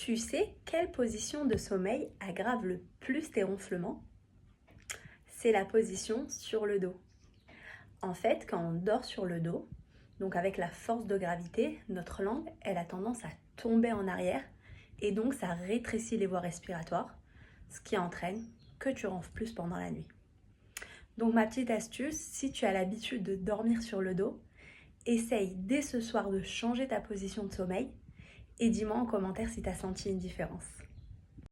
Tu sais quelle position de sommeil aggrave le plus tes ronflements? C'est la position sur le dos. En fait, quand on dort sur le dos, donc avec la force de gravité, notre langue, elle a tendance à tomber en arrière et donc ça rétrécit les voies respiratoires, ce qui entraîne que tu ronfles plus pendant la nuit. Donc ma petite astuce, si tu as l'habitude de dormir sur le dos, essaye dès ce soir de changer ta position de sommeil et dis-moi en commentaire si tu as senti une différence.